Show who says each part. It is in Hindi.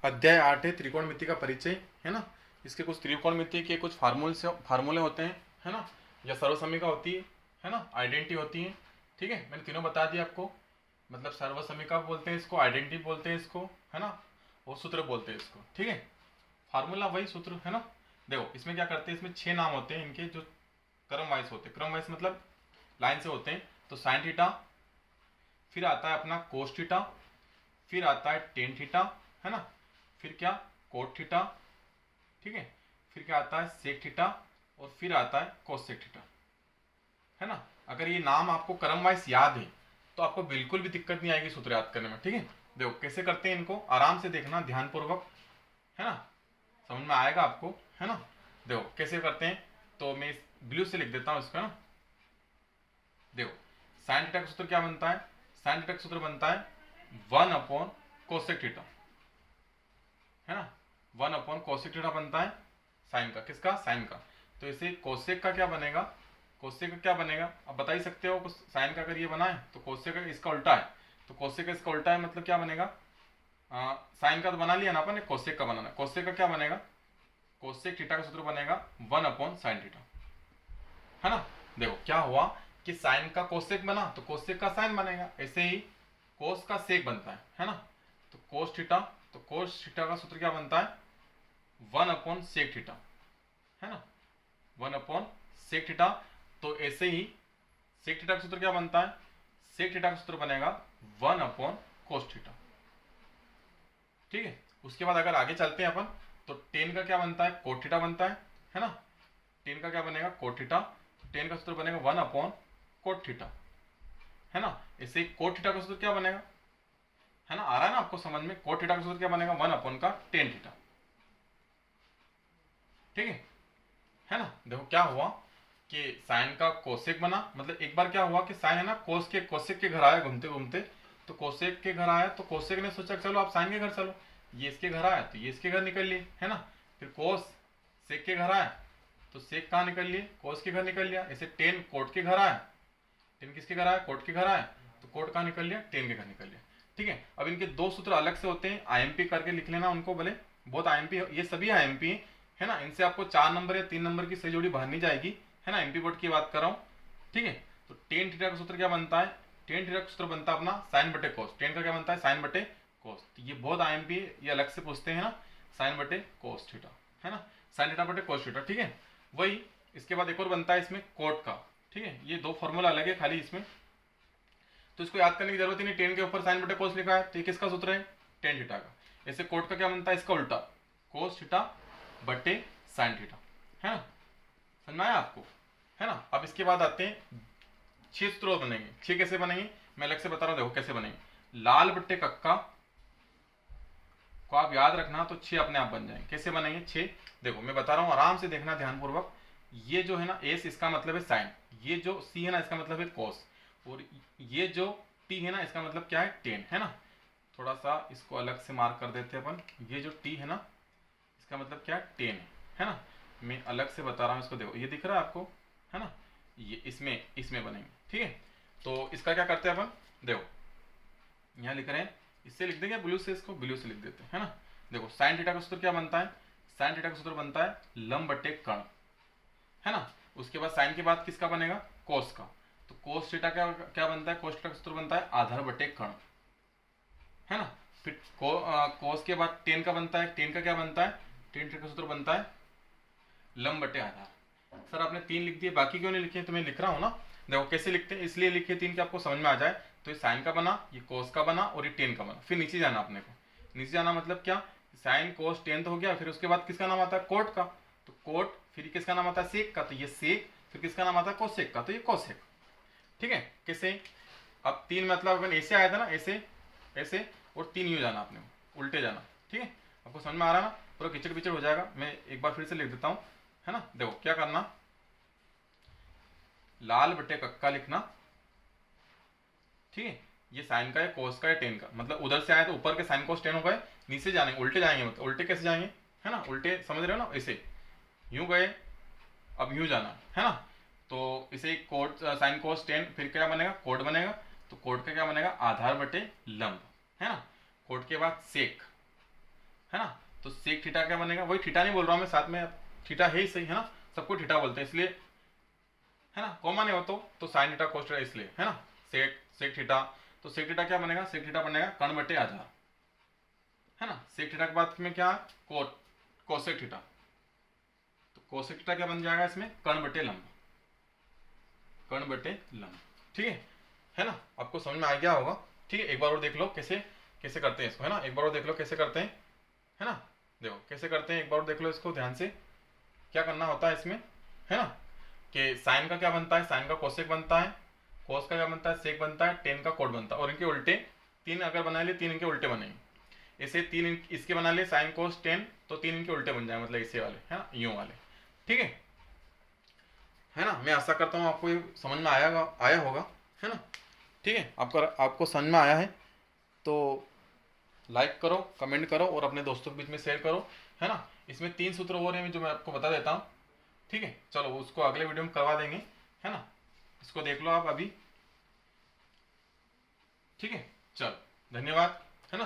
Speaker 1: अध्याय 8 है त्रिकोणमिति का परिचय, है ना। इसके कुछ त्रिकोणमिति के कुछ फार्मूले होते हैं, है ना, या सर्वसमीका होती है ना, आइडेंटिटी होती है। ठीक है, मैंने तीनों बता दिया आपको। मतलब सर्वसमीका बोलते हैं इसको, आइडेंटिटी बोलते हैं इसको, है ना, और सूत्र बोलते हैं इसको। ठीक है, फार्मूला वही सूत्र, है ना। देखो इसमें क्या करते हैं, इसमें 6 नाम होते हैं इनके, जो क्रम वाइज होते हैं। क्रम वाइज मतलब लाइन से होते हैं। तो साइन थीटा, फिर आता है अपना कोस थीटा, फिर आता है टेन थीटा, है ना, फिर क्या कोट थीटा, ठीक है, फिर क्या आता है सेक थीटा, और फिर आता है कोसेक थीटा, है ना। अगर ये नाम आपको क्रम वाइज याद है तो आपको बिल्कुल भी दिक्कत नहीं आएगी सूत्र याद करने में। ठीक है, देखो कैसे करते हैं इनको, आराम से देखना ध्यानपूर्वक, है ना, समझ में आएगा आपको, है ना। देखो कैसे करते हैं, तो मैं ब्लू से लिख देता हूँ इसको, है ना। देखो साइन थीटा का सूत्र क्या बनता है, साइन थीटा का सूत्र बनता है 1 कोसेक थीटा, है ना। 1 कोसेक थीटा बनता है साइन का, किसका, साइन का। तो इसे कोसेक का क्या बनेगा, कोसेक का क्या बनेगा, अब बता ही सकते हो। साइन का अगर ये बना है तो कोसेक का इसका उल्टा है, तो कोसेक का इसका उल्टा है, मतलब क्या बनेगा, साइन का तो बना लिया ना अपन ने, कोसेक का बनाना। कोसेक का क्या बनेगा, कोसेक थीटा का सूत्र बनेगा 1/sin थीटा, है ना। देखो क्या हुआ कि साइन का कोसेक बना तो कोसेक का साइन बनेगा, ऐसे ही कोस का सेक बनता है ना। तो कोस थीटा, तो कोस थीटा का सूत्र क्या बनता है 1/sec थीटा, है ना, 1/sec थीटा। तो ऐसे ही सेक थीटा का सूत्र क्या बनता है, सेक थीटा का सूत्र बनेगा 1/cos थीटा। ठीक है, उसके बाद अगर आगे चलते हैं अपन, तो टेन का क्या बनता है, कोट थीटा बनता है ना। टेन का क्या बनेगा, कोट थीटा। तो टेन का सूत्र बनेगा 1/cot थीटा, है ना। ऐसे ही कोट थीटा का सूत्र क्या बनेगा, है ना, आ रहा है ना आपको समझ में। कोट थीटा का सूत्र क्या बनेगा 1/tan थीटा। ठीक है ना। देखो क्या हुआ कि साइन का कोसेक बना, मतलब एक बार क्या हुआ कि साइन है ना कोस के कोसेक के घर आया घूमते घूमते, तो कोसेक के घर आया तो कोसेक ने सोचा चलो आप साइन के घर चलो, ये इसके घर आया तो ये इसके घर निकल लिए, है ना। फिर कोस सेक के घर आया तो सेक कहाँ निकल लिए, कोस के घर निकल लिया। ऐसे टेन कोट के घर आया, टेन किसके घर आया, कोट के घर आया, तो कोट कहाँ निकल लिया, टेन के घर निकल लिया। ठीक है, अब इनके दो सूत्र अलग से होते हैं, आईएमपी करके लिख लेना उनको, भले बहुत आईएमपी, ये सभी आईएमपी है ना। इनसे आपको 4 नंबर या 3 नंबर की सही जोड़ी बाहर नहीं जाएगी, है ना, एमपी बोर्ड की बात कर रहा हूँ। ठीक है, तो टेन थीटा का सूत्र क्या बनता है, टेन थीटा का सूत्र बनता है अपना साइन बटे कोस। टेन का क्या बनता है, साइन बटे कोस। तो ये बहुत आईएमपी ये अलग से पूछते हैं ना, साइन बटे कोस थीटा, है ना, साइन थीटा बटे कोस थीटा। ठीक है, वही इसके बाद एक और बनता है इसमें कोट का। ठीक है, ये दो फॉर्मूला अलग है खाली इसमें, तो इसको याद करने की जरूरत ही नहीं। टेन के ऊपर साइन बटे कोस लिखा है तो ये किसका सूत्र है, टेन थीटा का। ऐसे कोट का क्या बनता है, इसका उल्टा, कोस थीटा बटे साइन थीटा, है ना, समझ में आया आपको, है ना। अब इसके बाद आते हैं 6 सूत्र बनेंगे। 6 कैसे बनेंगे मैं अलग से बता रहा हूं, देखो कैसे बनेंगे। लाल बट्टे कक्का को आप याद रखना तो 6 अपने आप बन जाएंगे। कैसे बनेंगे 6, देखो मैं बता रहा हूं, आराम से देखना ध्यानपूर्वक। ये जो है ना एस, इसका मतलब है साइन, ये जो सी है ना इसका मतलब है कोस, और ये जो टी है ना इसका मतलब क्या है, टेन, है ना। थोड़ा सा इसको अलग से मार्क कर देते हैं अपन, ये जो टी है ना इसका मतलब क्या है, टेन है ना। मैं अलग से बता रहा हूँ इसको, देखो ये दिख रहा है आपको, है ना, ये इसमें इसमें बनेंगे। ठीक है, तो इसका क्या करते हैं अपन, देखो यहाँ लिख रहे हैं, इससे लिख देंगे ब्लू से, इसको ब्लू से लिख देते हैं, है ना। देखो साइन थीटा का सूत्र क्या बनता है, साइन थीटा का सूत्र बनता है लंब बटे कर्ण, है ना। उसके बाद साइन के बाद किसका बनेगा, कोस का। तो कोस थीटा क्या क्या बनता है, कोस थीटा का सूत्र बनता है आधार बटे कर्ण, है ना। फिर कोस के बाद टेन का बनता है, टेन का क्या बनता है, टेन थीटा का सूत्र बनता है लंब बटे आधार। सर आपने 3 लिख दिए, बाकी क्यों नहीं लिखे, तो मैं लिख रहा हूँ ना। देखो कैसे लिखते हैं, इसलिए लिखे 3 कि आपको समझ में आ जाए। तो ये साइन का बना, ये कोस का बना, और ये टेन का बना। फिर नीचे जाना अपने को, नीचे जाना मतलब क्या, साइन कोस टेन तो हो गया, फिर उसके बाद किसका नाम आता है, कोट का। तो कोट, फिर किसका नाम आता है, सेक का, तो ये सेक, फिर किसका नाम आता है, कोसेक का, तो ये कोसेक। ठीक है, कैसे, अब 3 मतलब अपन ऐसे आया था ना, ऐसे ऐसे, और 3 यूं जाना आपने, उल्टे जाना। ठीक है, आपको समझ में आ रहा है ना, पूरा किचड़ पिचड़ हो जाएगा। मैं एक बार फिर से लिख देता हूँ, है ना। देखो क्या करना, लाल बटे कक्का लिखना। ठीक है, ये साइन का है, कोस का है, टेन का, मतलब उधर से आए तो ऊपर के साइन कोस टेन हो गए, नीचे जाने उल्टे जाएंगे, मतलब उल्टे कैसे जाएंगे, है ना, उल्टे समझ रहे हो ना, ऐसे यूं गए, अब यूं जाना, है ना। तो इसे कोट साइन कोस टेन, फिर क्या बनेगा, कोट बनेगा। तो कोट का क्या बनेगा, आधार बटे लंब, है ना। कोट के बाद सेक, है ना। तो सेक थीटा क्या बनेगा, वही थीटा नहीं बोल रहा हूं मैं, साथ में थीटा है ही सही, है ना, सबको थीटा बोलते हैं इसलिए, है ना, कॉमन है वो तो साइन थीटा कोस थीटा इसलिए, है ना। सेक सेक थीटा, तो सेक थीटा क्या बनेगा, सेक थीटा बनेगा कर्ण बटे आधा, है ना। सेक थीटा के बाद में क्या है, कोसेक थीटा, तो कोसेक थीटा क्या बन जाएगा इसमें, कर्ण बटे लंब, कर्ण बटे लंब, ठीक है ना। आपको समझ में आ गया होगा, ठीक है। एक बार और देख लो कैसे कैसे करते हैं इसको, है ना, एक बार और देख लो कैसे करते हैं, है ना। देखो कैसे करते हैं, एक बार और देख लो इसको ध्यान से। क्या करना होता है इसमें, है ना, कि साइन का क्या बनता है, साइन का कोसेक बनता है, कोस का क्या बनता है, सेक बनता है, टेन का कोट बनता है, और इनके उल्टे तीन अगर बना लिए, तीन इनके उल्टे बनेंगे। ऐसे तीन इसके बना लिए साइन कोस टेन, तो तीन इनके उल्टे बन जाए, मतलब इसे वाले, है ना, यूं वाले, ठीक है ना। मैं आशा करता हूँ आपको ये समझ में आया होगा, है ना, ठीक है। आपको समझ में आया है तो लाइक करो, कमेंट करो और अपने दोस्तों के बीच में शेयर करो, है ना। इसमें 3 सूत्र और हैं जो मैं आपको बता देता हूँ, ठीक है। चलो उसको अगले वीडियो में करवा देंगे, है ना, इसको देख लो आप अभी, ठीक है। चलो धन्यवाद, है ना।